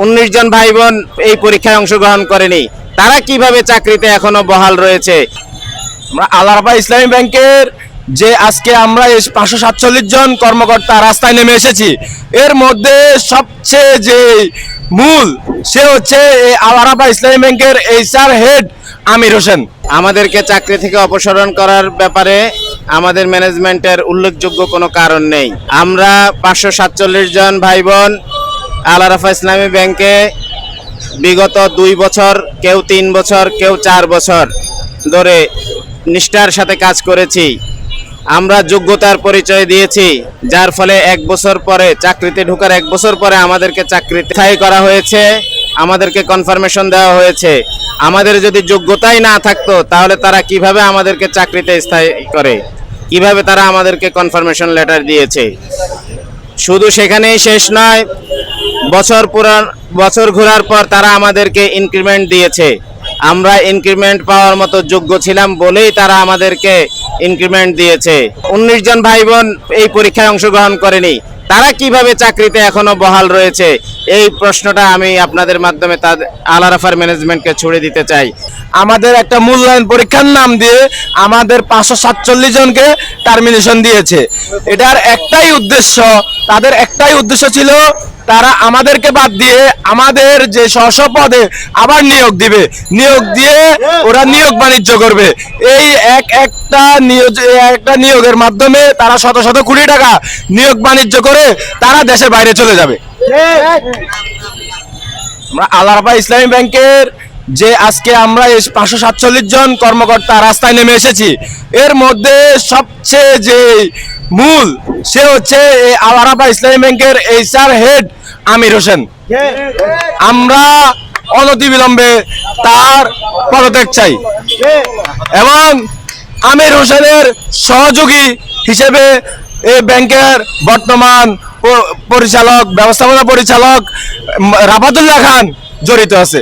19 জন ভাই বোন এই পরীক্ষায় অংশগ্রহণ করেনি, তারা কিভাবে চাকরিতে এখনো বহাল রয়েছে? আমরা আলারাফা ইসলামী ব্যাংকের যে আজকে আমরা 547 জন কর্মকর্তা রাস্তায় নেমে এসেছি, এর মধ্যে সবচেয়ে যে মূল সে হচ্ছে এই আলারাফা ইসলামী ব্যাংকের এইচআর হেড আমির হোসেন। আমাদেরকে চাকরি থেকে অপসারণ করার ব্যাপারে আমাদের ম্যানেজমেন্টের উল্লেখযোগ্য কোনো কারণ নেই। আমরা 547 জন ভাই বোন আলারাফা ইসলামী ব্যাংকে বিগত 2 বছর, কেউ 3 বছর, কেউ 4 বছর ধরে নিষ্ঠার সাথে কাজ করেছি। আমরা যোগ্যতার পরিচয় দিয়েছি, যার ফলে 1 বছর পরে চাকরিতে ঢোকার 1 বছর পরে আমাদেরকে চাকরিতে স্থায়ী করা হয়েছে, আমাদেরকে কনফার্মেশন দেওয়া হয়েছে। আমাদের যদি যোগ্যতাই না থাকতো তাহলে তারা কিভাবে আমাদেরকে চাকরিতে স্থায়ী করে, কিভাবে তারা আমাদেরকে কনফার্মেশন লেটার দিয়েছে। শুধু সেখানেই শেষ নয়, বছর ঘোরার পর তারা আমাদেরকে ইনক্রিমেন্ট দিয়েছে। আমরা ইনক্রিমেন্ট পাওয়ার মতো যোগ্য ছিলাম বলেই তারা আমাদেরকে ইনক্রিমেন্ট দিয়েছে। 19 জন ভাই বোন এই পরীক্ষায় অংশগ্রহণ করেনি, তারা কিভাবে চাকরিতে এখনো বহাল রয়েছে? এই প্রশ্নটা আমি আপনাদের মাধ্যমে আলারাফার ম্যানেজমেন্টকে ছুড়ে দিতে চাই। আমাদের একটা মূল্যায়ন পরীক্ষার নাম দিয়ে আমাদের 547 জনকে টার্মিনেশন দিয়েছে। এটার একটাই উদ্দেশ্য, তাদের একটাই উদ্দেশ্য ছিল তারা আমাদেরকে বাদ দিয়ে আমাদের যে স্ব পদে আবার নিয়োগ দিবে, নিয়োগ দিয়ে ওরা নিয়োগ বাণিজ্য করবে। এই একটা নিয়োগের মাধ্যমে তারা শত শত কোটি টাকা নিয়োগ বাণিজ্য করে তারা দেশের বাইরে চলে যাবে। আমরা আলারাফা ইসলামী ব্যাংকের যে আজকে আমরা 547 জন কর্মকর্তা রাস্তায় নেমে এসেছি, এর মধ্যে সবচেয়ে যে মূল সে হচ্ছে এই আলারাফা ইসলামী ব্যাংকের এইচআর হেড আমির হোসেন। আমরা অনতিবিলম্বে তার পদত্যাগ চাই এবং আমির হোসেনের সহযোগী হিসেবে এই ব্যাংকের বর্তমান ব্যবস্থাপনা পরিচালক রাফাতুল্লাহ খান জড়িত আছে।